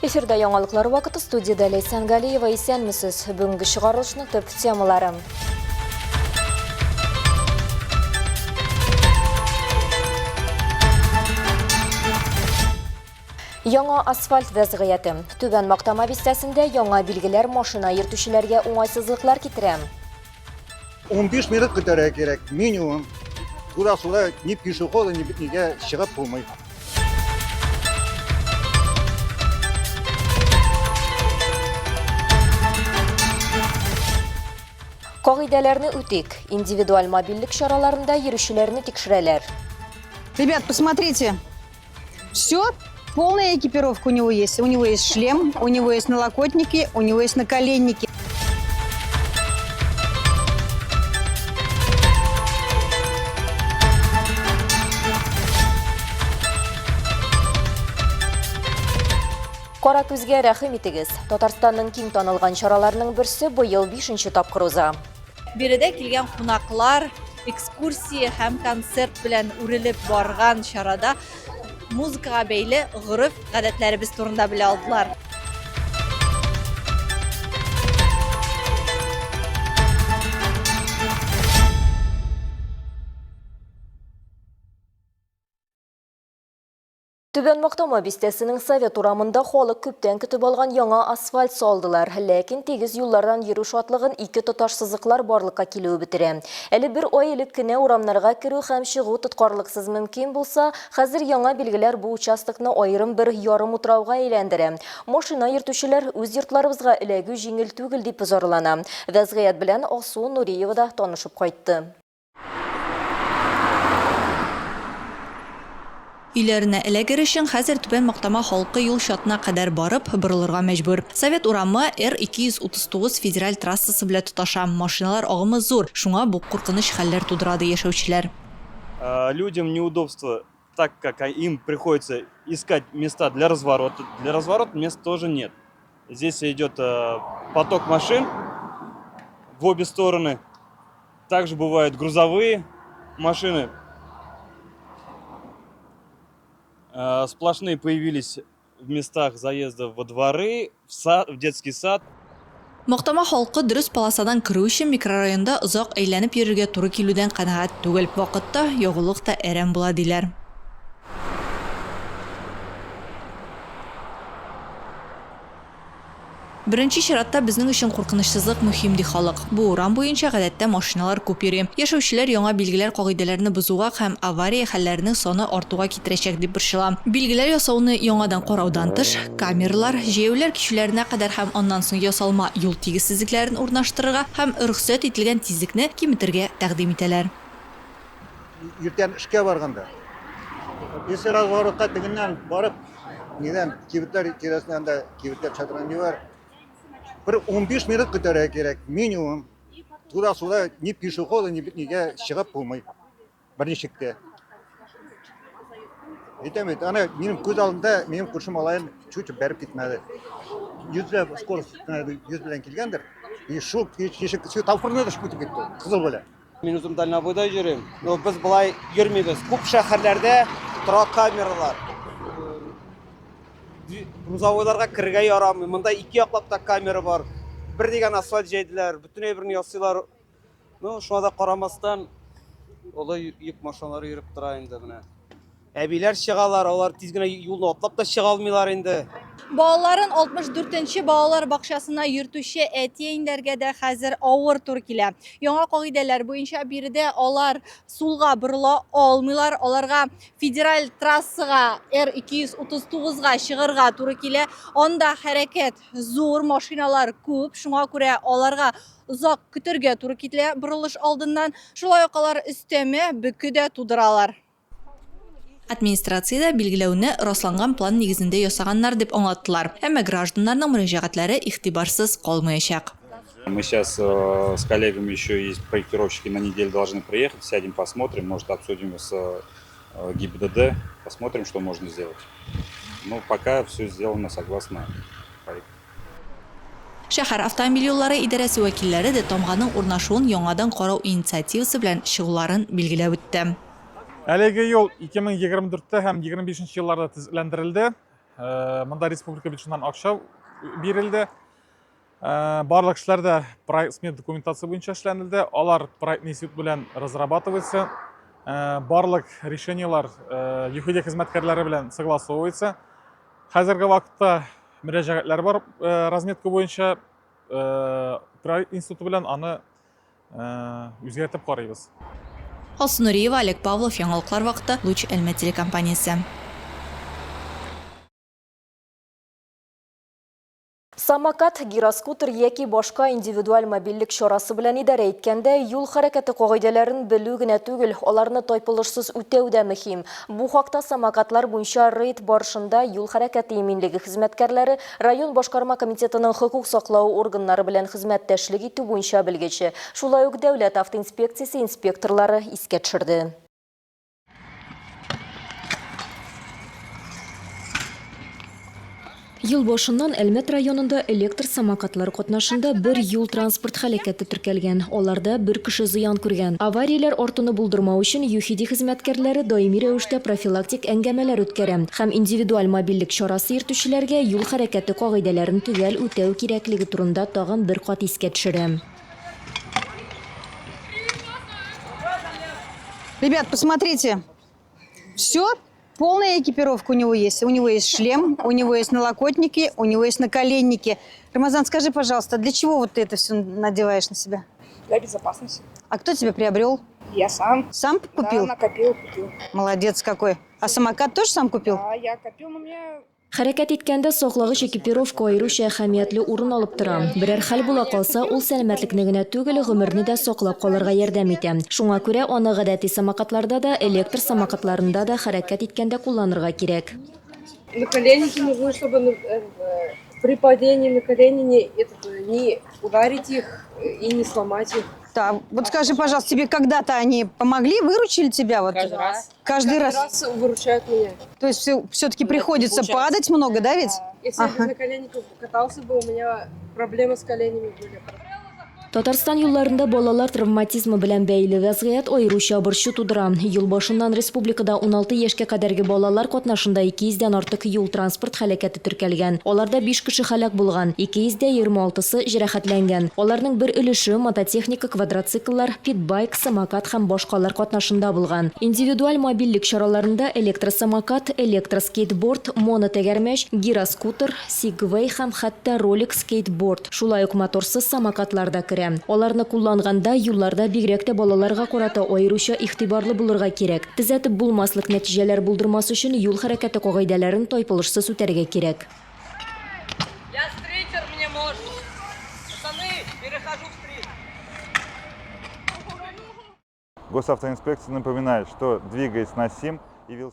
Эфирда яңалыклар вакыты, студияда Лейсан Галиева, исәнмесез. Бүгенге чыгарылышның төп темалары. Яңа асфальт вәзгыяте. Түбән Мактама бистәсендә яңа билгеләр машина йөртүчеләргә уңайсызлыклар китерә. 15 минут көтәргә кирәк, минимум. Тура-сура ни пешеходы, ни битнигә чыгып булмый. Кагыйдәләрне үтик. Индивидуаль мобильлек чараларында йөрүчеләрне тикшерәләр. Ребят, посмотрите. Все, полная экипировка у него есть. У него есть шлем, у него есть налокотники, у него есть наколенники. Кара күзгә рәхим итегез. Татарстанның киң танылган чараларының берсе быел 5нче тапкыр уза. Биредә килгән кунаклар экскурсия һәм концерт белән үрелеп барган чарада музыкага бәйле гырыф гадәтләребез турында белә алдылар. Түбән Мактама бистәсенең Совет урамында халык күптән көтеп алган яңа асфальт салдылар. Ләкин тигез юллардан йөрү шатлыгын ике тоташ сызыклар барлыкка килүе бетерә. Әле бер ай элек кенә урамнарга керү һәм чыгу тоткарлыксыз мөмкин булса, хәзер яңа билгеләр бу участокны аерым бер ярым утрауга әйләндерә. Машина йөртүчеләр үз йортларыбызга эләгү җиңел түгел дип зарлана. Вәзгыять белән Алсу Нуриева да танышып кайтты. Үйләренә эләгер өчен хәзер Түбән Мактама халкы юл чатына кадәр барып, борылырга мәҗбүр. Совет урамы Р-239 федераль трассасы белән тоташа. Машиналар агымы зур. Шуңа бу куркыныч хәлләр тудырады яшәүчеләр. Людям неудобство, так как им приходится искать места для разворота. Для разворота мест тоже нет. Здесь идет поток машин в обе стороны. Также бывают грузовые машины. Сплошные появились в местах заезда во дворы, в детский сад. Мактама халкы дөрес полосадан керү өчен микрорайонда озак әйләнеп йөрергә туры килүдән канәгать түгел. Вакытта ягулык та әрәм була диләр. Беренче чиратта безнең өчен куркынычсызлык мөһим ди халык. Бу урам буенча гадәттә машиналар күп йөри. Яшәүчеләр яңа билгеләр кагыйдәләрне бозуга һәм авария хәлләренең саны артуга китерәчәк дип борчыла. Билгеләр ясауны яңадан караудан тыш, камералар, җәяүләр кишүләренә кадәр һәм аннан соң ясалма юл тигезсезлекләрен урнаштырырга һәм рөхсәт ителгән тизлекне киметергә тәкъдим итәләр. Иртән эшкә барганда. Если разворотка тегеннән барып, нидән кибетләр тирәсеннән дә кибетләр чатырган ни бар. Bir 15 minut көтәргә кирәк, минимум. Тура-сура ни пешеходы, ни битнигә чыгып булмый. Берничектә. Әйтәм, ана минем күз алдында минем күршем алайын чуть-чуть бәреп китмәде. Йөзләп скорость йөз белән килгәндер. И шу кичек тавфырны да шутып китте. Кызыл белән. Мин үзем дальнобойда йөрим. Но без булай йөрмибез. Күп шәһәрләрдә тора камералар. Грузовойларга киргә ярамый. Монда ике яклап та камера бар. Бер дигән асфальт җәйделәр, бөтенләй берне ясыйлар. Ну, шуңа да карамастан олай йөк машиналары йөреп тора инде менә. Әбиләр чыгалар, алар тиз генә юлны атлап та чыга алмыйлар инде. Балаларын 64-нче балалар бакчасына йөртүче әтиәннәргә дә хәзер авыр тур килә. Яңа кагыйдәләр буенча биредә алар сулга борыла алмыйлар, аларга федераль трассага Р-239га чыгарга туры килә. Анда хәрәкәт зур, машиналар күп, шуңа күрә аларга озак көтәргә туры килә борылыш алдыннан. Шулай ук алар өстәмә бөкү дә тудыралар. Администрациядә билгеләүне расланган план нигезендә ясаганнар дип аңлаттылар. Әмма гражданнарның мөрәҗәгатьләре игътибарсыз калмаячак. Мы сейчас с коллегами еще есть проектировщики на неделю должны приехать, сядем, посмотрим, может обсудим с ГИБДД, посмотрим, что можно сделать. Но пока все сделано согласно проекту. Шәһәр автомобиль юллары идарәсе вәкилләре дә тамганың урнашуын яңадан карау инициативасы белән шөгыльләрен билгеләп үтте. Әлеге ел 2024 һәм 2025 елларда төзеләндерелде. мында республика бюджетынан акча берилди. Барлык эшләр дә проект смет документация буенча эшләнелде. Алар проект институт белән разрабатывается. Барлык решениялар ЮХИД хезмәткәрләре белән согласовывается. Хәзерге вакытта мөрәҗәгатьләр бар разметка буенча. Проект институты белән аны үзгәртеп карыйбыз. Алсу Нуриева, Олег Павлов, Яңалыклар вакыты, Луч Әлмәт телекомпаниясе. Самокат, гироскутер яки башка индивидуаль мобильлек чарасы белән идарә иткәндә юл хәрәкәте кагыйдәләрен белү генә түгел, аларны тайпылышсыз үтәү дә мөһим. Бу хакта самокатлар буенча рейд барышында юл хәрәкәте иминлеге хезмәткәрләре район башкарма комитетының хокук саклау органнары белән хезмәттәшлек итү буенча белгече. Шулай ук дәүләт автоинспекциясе инспекторлары искә төшерде. Ел башыннан Әлмәт районында электр самокатлар катнашында бер юл транспорт хәрәкәте теркәлгән. Аларда бер кеше зыян күргән. Авариялар артуны булдырмау өчен ЮХИД хезмәткәрләре даими рәвештә профилактик әңгәмәләр үткәрә һәм индивидуаль мобильлек чарасы йөртүчеләргә юл хәрәкәте кагыйдәләрен төгәл үтәү кирәклеге турында тагын бер кат искә төшерә. Ребят, посмотрите. Все, полная экипировка у него есть. У него есть шлем, у него есть налокотники, у него есть наколенники. Рамазан, скажи, пожалуйста, для чего вот ты это все надеваешь на себя? Для безопасности. А кто тебя приобрел? Я сам. Сам купил? Да, накопил, купил. Молодец какой. А самокат тоже сам купил? Да, я копил, но мне... Хәрәкәт иткәндә саклагыч экипировка аеруча әһәмиятле урын алып тора. Берәр хәл була калса, ул сәламәтлекне генә түгел, гомерне дә саклап калырга ярдәм итә. Шуңа күрә аны гадәти самокатларда да, электр самокатларында да хәрәкәт иткәндә кулланырга кирәк. Наколенники нужны, чтобы при падении на колени не ударить их и не сломать их. Да, вот скажи, пожалуйста, тебе когда-то они помогли, выручили тебя? Вот? Каждый раз. Каждый раз выручают меня. То есть все-таки приходится падать много, да ведь? Если я без наколенников катался бы, у меня проблемы с коленями были. Татарстан юлларында балалар травматизмы белән бәйле вәзгыять аеруча борчу тудыра. Ел башыннан республикада 16 яшькә кадәрге балалар катнашында 200-дән артык юл транспорт хәрәкәте теркәлгән. Аларда 5 кеше һәлак булган, 226-сы җәрәхәтләнгән. Аларның бер өлеше мототехника, квадроцикллар, питбайк, самокат һәм башкалар катнашында булган. Индивидуаль мобильлек чараларында электросамокат, электроскейтборд, монотәгәрмәч, гироскутер, сигвей һәм хәтта ролик скейтборд. Шулай ук моторсыз самокатлар да керә. Аларны кулланганда юлларда бигрәк тә балаларга карата аеруча игътибарлы булырга кирәк. Төзәтеп булмаслык нәтиҗәләр булдырмас өчен юл хәрәкәте кагыйдәләрен тайпылышсыз үтәргә кирәк. Я стритер, мне можно. Пацаны, перехожу в стрит. Госавтоинспекция напоминает, что двигаясь на СИМ,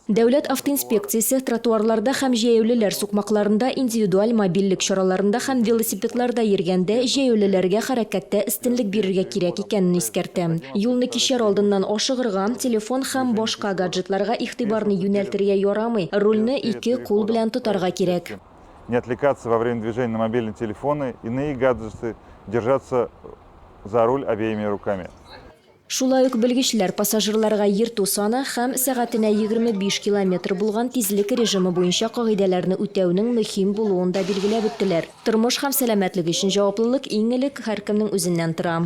Дәүләт автоинспекциясе тротуарларда һәм җәяүлеләр сукмакларында, индивидуаль мобильлек чараларында һәм велосипедларда йөргәндә җәяүлеләргә хәрәкәттә өстенлек бирергә кирәк икәнен искәртә. Юлны кичәр алдыннан ашыгырга, телефон һәм башка гаджетларга игътибарны юнәлтергә ярамый. Рульны 2 кул белән тотарга кирәк. Не отвлекаться во время движения на мобильные телефоны, иные гаджеты, держаться за руль обеими руками. Шулай ук белгечләр пассажирларга йөртү саны һәм сәгатенә 25 км булган тизлек режимы буенча кагыйдәләрне үтәүнең мөһим булуын да билгеләп үттеләр. Тормыш һәм сәламәтлек өчен җаваплылык иң элек һәркемнең үзеннән тора.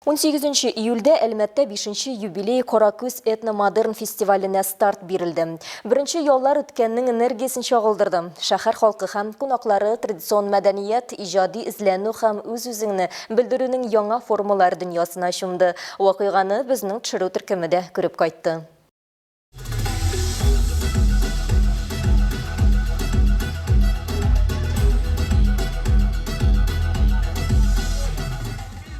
18 июльдә Әлмәттә 5-нче юбилей Каракүз этно-модерн фестиваленә старт бирелде. Беренче яллар үткәннең энергиясен чагылдырды. Шәһәр халкы һәм кунаклары традицион мәдәният, иҗади эзләнү һәм үз-үзеңне белдерүнең яңа формалар дөньясына чумды. Вакыйганы безнең төшерү төркеме дә күреп кайтты.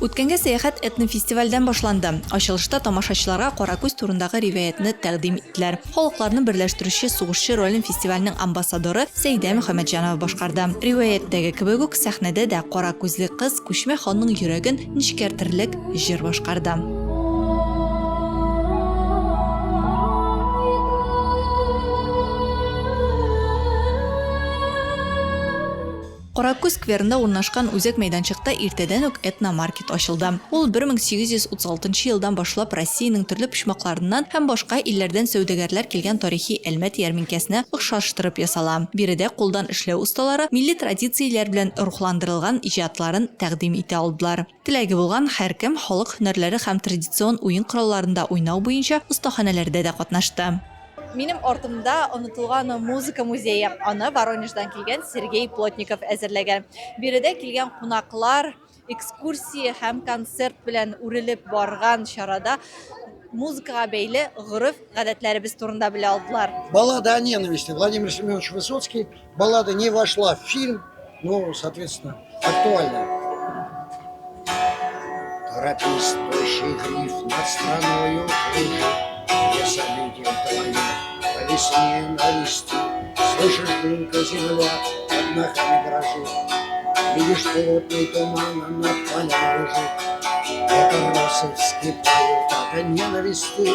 Үткәнге сәяхәт этнофестивальдән башланды. Ачылышта тамашачыларга Каракүз турындагы риваятны тәкъдим иттеләр. Халыкларны берләштерүче сугышчы ролен фестивальнең амбассадоры Сәйдә Мөхәммәтҗанова башкарды. Риваяттәге кебек үк сәхнәдә дә каракүзле кыз күчмә ханның йөрәген нечкәртерлек җыр башкарды. Каракүз скверында урнашкан үзәк мәйданчыкта иртәдән үк этномаркет ачылды. Ул 1836 елдан башлап Россиянең төрле почмакларыннан һәм башка илләрдән сәүдәгәрләр килгән тарихи Әлмәт ярминкәсенә охшаштырып ясала. Биредә кулдан эшләү осталары милли традицияләр белән рухландырылган иҗатларын тәкъдим итә алдылар. Теләге булган һәркем халык һөнәрләре һәм традицион уен коралларында уйнау буенча остаханәләрдә дә катнашты. Минем артымда онытылган музыка музее. Аны Воронеждан килгән Сергей Плотников әзерләгән. Биредә килгән кунаклар экскурсия һәм концерт белән үрелеп барган чарада музыкага бәйле гореф гадәтләребез турында белә алдылар. Баллада о ненависти. Владимир Семенович Высоцкий. Баллада не вошла в фильм, но, соответственно, актуальна. Торопись, тощий гриф над страною кружит, где события твои по весне навести. Слышишь, гулко земля под ногами дрожит, видишь, плотный туман над полем лежит. Это росы вскипают от ненависти.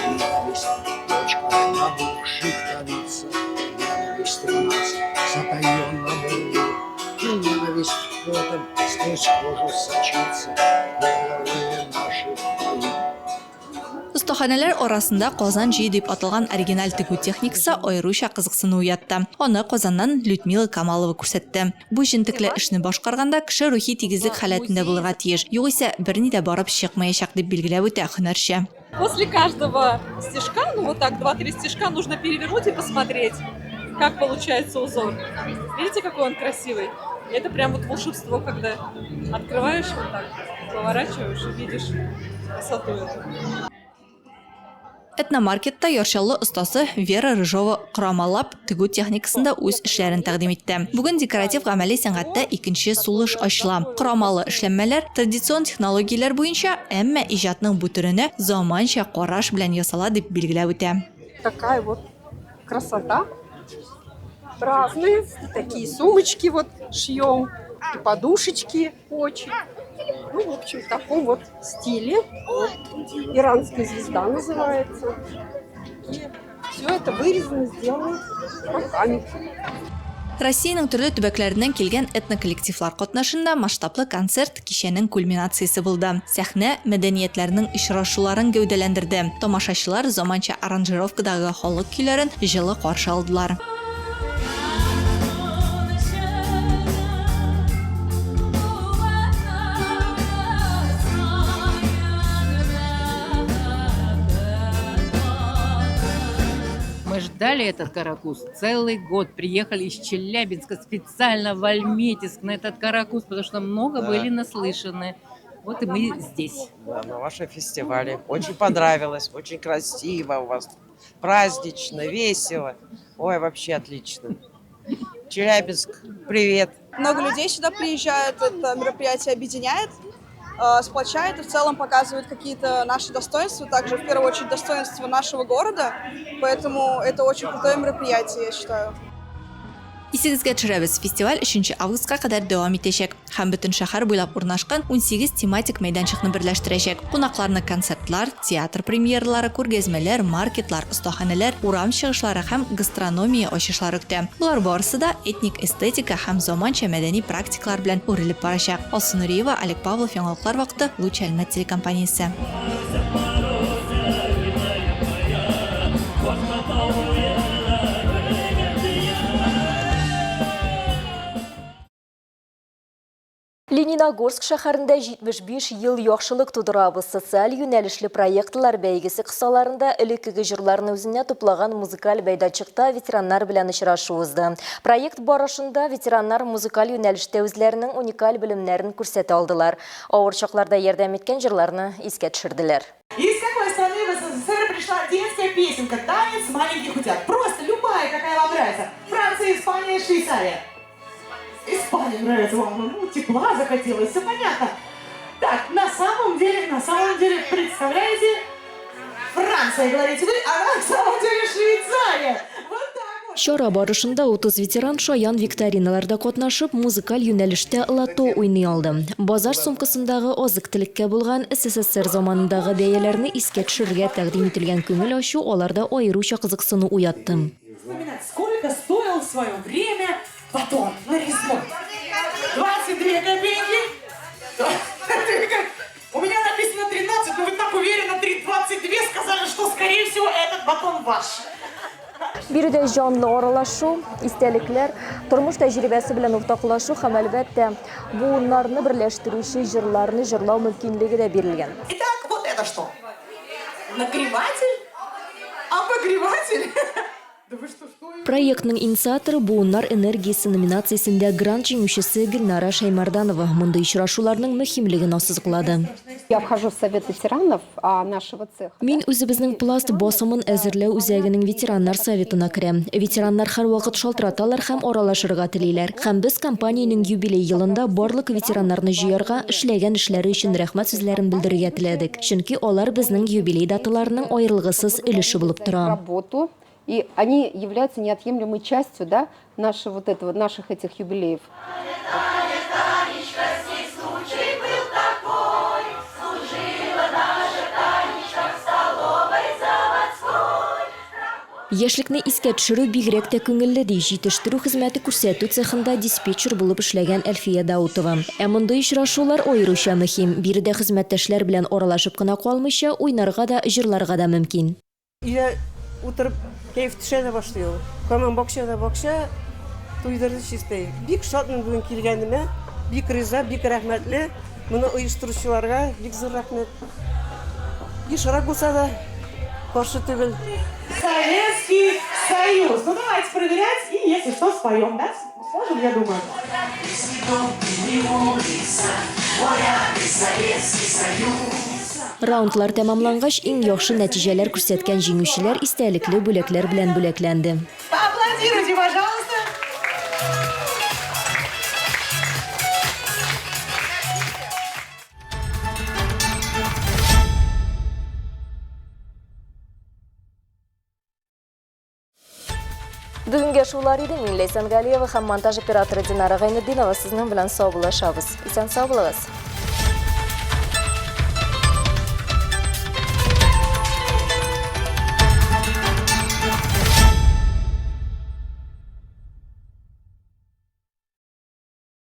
Ненависть в точках набухших томится. Ненависть в нас затаённо бурлит. И ненависть потом сквозь кожу сочится. Головы наши бои. Остаханәләр арасында Казан җый дип аталган оригиналь тегү техникасы аеруча кызыксыну уятты. Аны Казаннан Людмила Камалова күрсәтте. Бу җентекле эшне башкарганда кеше рухи тигезлек халәтендә булырга тиеш. Югыйсә берни дә барып чыкмаячак дип билгеләп үтә һөнәрче. После каждого стежка, ну вот так 2-3 стежка, нужно перевернуть и посмотреть, как получается узор. Видите, какой он красивый? Это прям вот волшебство, когда открываешь вот так, поворачиваешь и видишь красоту эту. Этномаркетта яршаллы остасы Вера Рыжова корамалап тегү техникасында үз эшләрен тәкъдим итте. Бүген декоратив гамәли сәнгатьтә икенче сулыш ачыла. Корамалы эшләнмәләр традицион технологияләр буенча, әмма иҗатның бу төренә заманча караш белән ясала дип билгеләп үтә. Такая вот красота. Разные такие сумочки вот шьем, и подушечки очень. Ну, в общем, в таком вот стиле. Вот. Иранская звезда называется. И все это вырезано, сделано руками. Россиянең төрле төбәкләреннән килгән этноколлективлар катнашында масштаблы концерт кичәнең кульминациясе булды. Сәхнә мәдәниятләрнең очрашуларын гәүдәләндерде. Тамашачылар заманча аранжировкадагы халык көйләрен җылы каршы алдылар. Мы ждали этот каракуз целый год. Приехали из Челябинска специально в Альметьевск на этот каракуз, потому что много были наслышаны. Вот и мы здесь. Да, на вашем фестивале. Очень понравилось, очень красиво у вас. Празднично, весело. Ой, вообще отлично. Челябинск, привет. Много людей сюда приезжают, это мероприятие объединяет, сплочает и в целом показывает какие-то наши достоинства, также в первую очередь достоинства нашего города, поэтому это очень крутое мероприятие, я считаю. Исегезгә төшерәбез. Фестиваль 3 августка кадәр дәвам итәчәк. Һәм бөтен шәһәр буйлап урнашкан 18 тематик мәйданчыкны берләштерәчәк. Кунакларны концертлар, театр премьералары, күргәзмәләр, маркетлар, остаханәләр, урам чыгышлары һәм гастрономия ачышлары көтә. Булар барысы да этник эстетика һәм заманча мәдәни практикалар белән үрелеп барачак. Алсу Нуриева, Олег Павлов, Яңалыклар вакыты, Луч Әлмәт телекомпаниясе. Лениногорск шәһәрендә 75 ел яхшылык тудырабыз. Социаль юнәлешле проектлар бәйгесе кысаларында элеккеге җырларны үзенә туплаган музыкаль бәйдәчыкта ветераннар белән очрашу узды. Проект барышында ветераннар музыкаль юнәлештә үзләренең уникаль белемнәрен күрсәтә алдылар. Авыр чакларда ярдәм иткән җырларны искә төшерделәр. Из какой страны в СССР пришла детская песенка «Танец маленьких утят»? Просто любая, какая вам нравится. Франция, Испания, Швейцария. Испания нравится вам, ну, тепла захотелось, все понятно. Так, на самом деле, представляете, Франция, говорите вы, а на самом деле Швейцария. Вот так вот. Чара барышында 30 ветеран шаян викториналарда катнашып, музыкаль юнәлештә лото уйный алды. Базар сумкасындагы азык-төлеккә булган СССР заманындагы бәяләрне искә төшерергә тәкъдим ителгән күңел ачу аларда аеруча кызыксыну уятты. Сколько стоил в свое время Батон нарезной. 22 копейки. У меня написано 13, но вы так уверенно 22 сказали, что, скорее всего, этот батон ваш. Biride canlı aralaşu, istelikler, turmuş tecrübesi bilen ortaklaşu hem elbette bunlarını birleştirişi jırlarını jırlaw mümkünligi de berilgen. Итак, вот это что? Нагреватель? Обогреватель? Да вы что? Проектның инициаторы буыннар энергиясы номинациясында грант жеңүүчүсү Гүлнара Шаймарданова мындай учурашуулардын мөһимлигин ассызыклады. Я вхожу в совет ветеранов нашего цеха. Мин өзүбүздүн пласт босумун әзерлөө үзәгинин ветераннар советына кирем. Ветераннар һәр вакыт шалтыраталар һәм аралашырга телейләр. Һәм без компаниянең юбилей йылында барлык ветераннарны җыярга, эшләгән эшләре өчен рәхмәт сүзләрен белдерергә теләдек. Чөнки алар безнең юбилей даталарының аерылгысыз өлеше булып тора. И они являются неотъемлемой частью, да, наших этих юбилеев. Яшьлекне искә төшерү бигрәк тә күңелле ди. Җитештерү хезмәте күрсәтү цехында диспетчер булып эшләгән Әлфия Даутова. Ә мондый очрашулар аеруча мөһим. Биредә хезмәттәшләр белән аралашып кына калмыйча, уйнарга да, җырларга да мөмкин. Утырып кайф төшә башлый. Каман бакча, туйдырды чистай. Бик шатмын бүген килгәнемә, бик риза, бик рәхмәтле. Моны оештыручыларга бик зур рәхмәт. Ешрак булса да каршы түгел. Советский Союз. Ну давайте проверять и, если что, споем, да? Сможем, я думаю. Раундлар тәмамлангач, иң яхшы нәтиҗәләр күрсәткән җиңүчеләр истәлекле бүләкләр белән бүләкләнде. Поаплодируйте, пожалуйста. Бүгінге шулар иде. Мин Лейсан Галиева һәм монтаж операторы Динара Гайнетдинова сезнең белән сау булышабыз. Исән сау булыгыз.